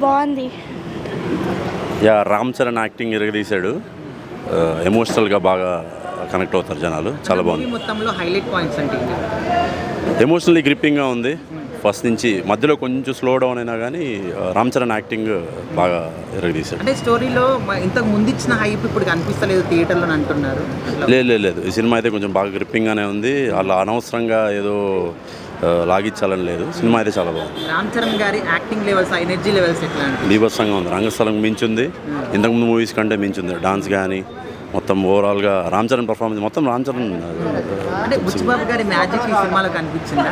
బాగుంది. రామ్ చరణ్ యాక్టింగ్ ఎరగదీశాడు. ఎమోషనల్గా బాగా కనెక్ట్ అవుతారు జనాలు. చాలా బాగుంది. మొత్తంలో హైలైట్ పాయింట్స్ అంటే ఎమోషనల్లీ గ్రిప్పింగ్గా ఉంది. ఫస్ట్ నుంచి మధ్యలో కొంచెం స్లో డౌన్ అయినా కానీ రామ్ చరణ్ యాక్టింగ్ బాగా ఎరగదీశాడు. అంటే స్టోరీలో ఇంతకు ముందు ఇచ్చిన హైప్ ఇప్పుడు కనిపిస్తలేదు థియేటర్లో అంటున్నారు. లేదు ఈ సినిమా అయితే కొంచెం బాగా గ్రిప్పింగ్గానే ఉంది. అలా అనవసరంగా ఏదో లాగిచ్చాలని లేదు. సినిమా అయితే చాలా బాగుంది. రామ్ చరణ్ గారి యాక్టింగ్ లెవెల్స్, ఎనర్జీ లెవెల్స్ ఎట్లా? బీభత్సంగా ఉంది. రంగస్థలం మించుంది. ఇంతకుముందు మూవీస్ కంటే మించుంది. డాన్స్ కానీ మొత్తం ఓవరాల్గా రామ్ చరణ్ పర్ఫార్మెన్స్ మొత్తం రామ్ చరణ్. అంటే బుచ్చిబాబు గారి మ్యాజిక్ ఈ సినిమాలో కనిపించిందా?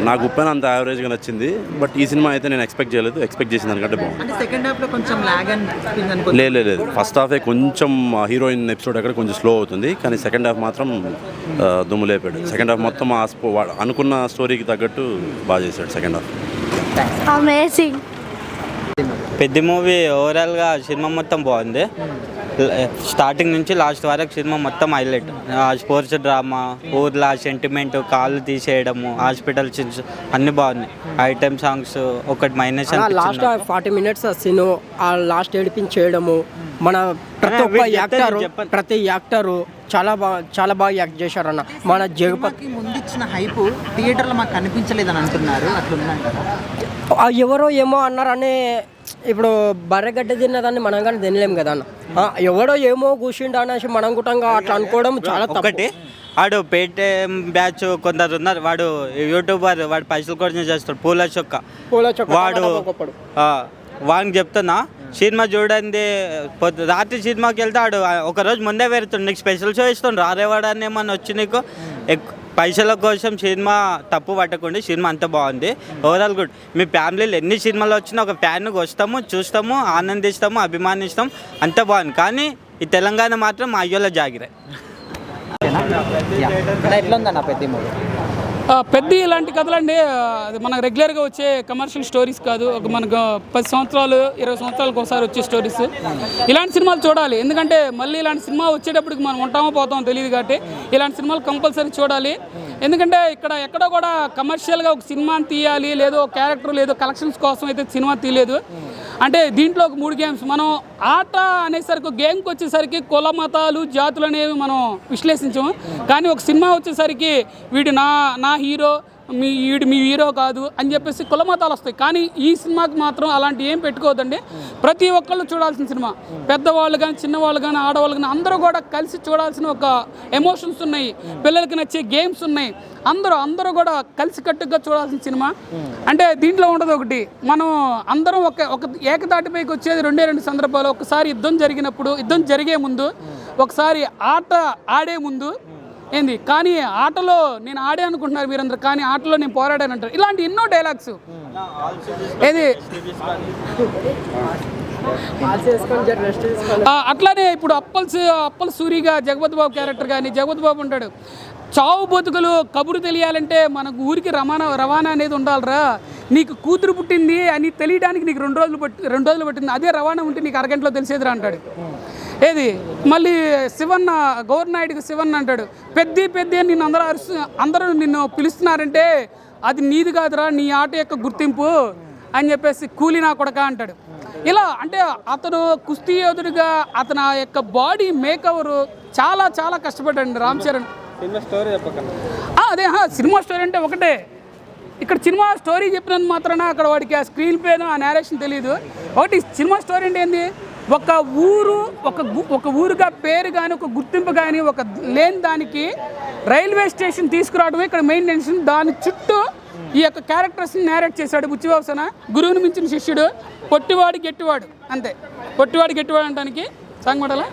నాకు ఉప్పెన అంత యావరేజ్గా నచ్చింది. బట్ ఈ సినిమా అయితే నేను ఎక్స్పెక్ట్ చేయలేదు. ఎక్స్పెక్ట్ చేసిన దానికంటే బాగుంది. అంటే సెకండ్ హాఫ్లో కొంచెం లాగ్ అనిపించింది. లేదు ఫస్ట్ హాఫే కొంచెం హీరోయిన్ ఎపిసోడ్ అక్కడ కొంచెం స్లో అవుతుంది. కానీ సెకండ్ హాఫ్ మాత్రం దుమ్ము లేపాడు. సెకండ్ హాఫ్ మొత్తం అనుకున్న స్టోరీకి తగ్గట్టు బాగా చేశాడు సెకండ్ హాఫ్. అమేజింగ్. పెద్ద మూవీ ఓవరాల్గా సినిమా మొత్తం బాగుంది. స్టార్టింగ్ నుంచి లాస్ట్ వరకు సినిమా మొత్తం హైలైట్. స్పోర్ట్స్ డ్రామా, ఊర్లో సెంటిమెంట్, కాళ్ళు తీసేయడము, హాస్పిటల్ సీన్స్ అన్నీ బాగున్నాయి. ఐటెమ్ సాంగ్స్ ఒకటి మైనస్. లాస్ట్ 40 minutes సీను ఆ లాస్ట్ ఏడిపించేయడము. మన ప్రతి యాక్టరు చాలా బాగా యాక్ట్ చేశారన్న. మన జగపతి ముందు ఇచ్చిన హైప్ థియేటర్లో మాకు కనిపించలేదని అంటున్నారు. అట్లా ఎవరో ఏమో అన్నారని ఇప్పుడు బర్రెగడ్డ తిన్నదాన్ని మనం కానీ తినలేము కదా అన్న. ఎవడో ఏమో కూర్చుండు అనేసి మనం గుట్టంగా అట్లా అనుకోవడం చాలా తప్పటి. వాడు పేటే బ్యాచ్ కొందరు ఉన్నారు. వాడు యూట్యూబర్, వాడు పైసలు కోసం చేస్తాడు. పూల చొక్క వాడు వాడికి చెప్తున్నా, సినిమా చూడండి. రాత్రి సినిమాకి వెళ్తే వాడు ఒకరోజు ముందే పెడుతుండు, నీకు స్పెషల్ షో ఇస్తుండ్రు. రారేవాడని ఏమన్నా వచ్చి నీకు పైసల కోసం సినిమా తప్పు పట్టకుండా సినిమా అంత బాగుంది. Overall good. మీ ఫ్యామిలీలో ఎన్ని సినిమాలు వచ్చినా ఒక ఫ్యాన్కి వస్తాము, చూస్తాము, ఆనందిస్తాము, అభిమానిస్తాం, అంత బాగుంది. కానీ ఈ తెలంగాణ మాత్రం మా అయ్యోలో జాగిరే. ఎట్లా ఉందన్న పెద్ద మూవీ? పెద్ద ఇలాంటి కథలండి అది మనకు రెగ్యులర్గా వచ్చే కమర్షియల్ స్టోరీస్ కాదు. మనకు 10 సంవత్సరాలు 20 సంవత్సరాలకు ఒకసారి వచ్చే స్టోరీస్. ఇలాంటి సినిమాలు చూడాలి. ఎందుకంటే మళ్ళీ ఇలాంటి సినిమా వచ్చేటప్పటికి మనం ఉంటామో పోతామో తెలియదు కాబట్టి ఇలాంటి సినిమాలు కంపల్సరీ చూడాలి. ఎందుకంటే ఎక్కడో కూడా కమర్షియల్గా ఒక సినిమాని తీయాలి, లేదో క్యారెక్టర్ లేదో కలెక్షన్స్ కోసం అయితే సినిమా తీయలేదు. అంటే దీంట్లో ఒక 3 గేమ్స్. మనం ఆట అనేసరికి గేమ్కి వచ్చేసరికి కుల మతాలు జాతులు అనేవి మనం విశ్లేషించాము. కానీ ఒక సినిమా వచ్చేసరికి వీడు నా హీరో, మీ హీరో కాదు అని చెప్పేసి కుల మతాలు వస్తాయి. కానీ ఈ సినిమాకి మాత్రం అలాంటి ఏం పెట్టుకోవద్దండి. ప్రతి ఒక్కళ్ళు చూడాల్సిన సినిమా. పెద్దవాళ్ళు కానీ, చిన్నవాళ్ళు కానీ, ఆడవాళ్ళు కానీ అందరూ కూడా కలిసి చూడాల్సిన ఒక ఎమోషన్స్ ఉన్నాయి. పిల్లలకి నచ్చే గేమ్స్ ఉన్నాయి. అందరూ కూడా కలిసికట్టుగా చూడాల్సిన సినిమా. అంటే దీంట్లో ఉండదు ఒకటి, మనం అందరం ఒక ఏకతాటిపైకి వచ్చేది 2 సందర్భాలు. ఒకసారి యుద్ధం జరిగే ముందు, ఒకసారి ఆట ఆడే ముందు ఏంది. కానీ ఆటలో నేను ఆడే అనుకుంటున్నారు మీరందరూ, కానీ ఆటలో నేను పోరాడాను అంటారు. ఇలాంటి ఎన్నో డైలాగ్స్. ఏది అట్లానే ఇప్పుడు అప్పల్ సూరిగా జగపతి బాబు క్యారెక్టర్ కానీ, జగపతి బాబు ఉంటాడు, చావు బతుకులు కబురు తెలియాలంటే మనకు ఊరికి రవాణా అనేది ఉండాలిరా. నీకు కూతురు పుట్టింది అని తెలియడానికి నీకు 2 రోజులు పట్టింది. అదే రవాణా ఉంటే నీకు అరగంటలో తెలిసేదిరా అంటాడు. ఏది మళ్ళీ శివన్న, గౌర్నాయుడికి శివన్న అంటాడు, పెద్ద నిన్ను అందరూ నిన్ను పిలుస్తున్నారంటే అది నీది కాదురా, నీ ఆట యొక్క గుర్తింపు అని చెప్పేసి కూలి నా కొడక అంటాడు. ఇలా అంటే అతను కుస్తీ యోధుడిగా అతను యొక్క బాడీ మేకవరు చాలా కష్టపడ్డాడు రామ్ చరణ్. అదే సినిమా స్టోరీ అంటే ఒకటే. ఇక్కడ సినిమా స్టోరీ చెప్పినందుకు మాత్రాన అక్కడ వాడికి ఆ స్క్రీన్ ప్లేను, ఆ నేరేషన్ తెలియదు. ఒకటి సినిమా స్టోరీ అంటే ఏంది, ఒక ఊరుగా పేరు కానీ, ఒక గుర్తింపు కానీ ఒక లేని దానికి రైల్వే స్టేషన్ తీసుకురావడమే ఇక్కడ మెయిన్ టెన్షన్. దాని చుట్టూ ఈ యొక్క క్యారెక్టర్స్ని నేరేట్ చేశాడు బుచ్చిబాబు. గురువుని మించిన శిష్యుడు, పొట్టివాడు గట్టివాడు, అంతే. పొట్టివాడు గట్టివాడు అనడానికి సాంగ్ మోడలా.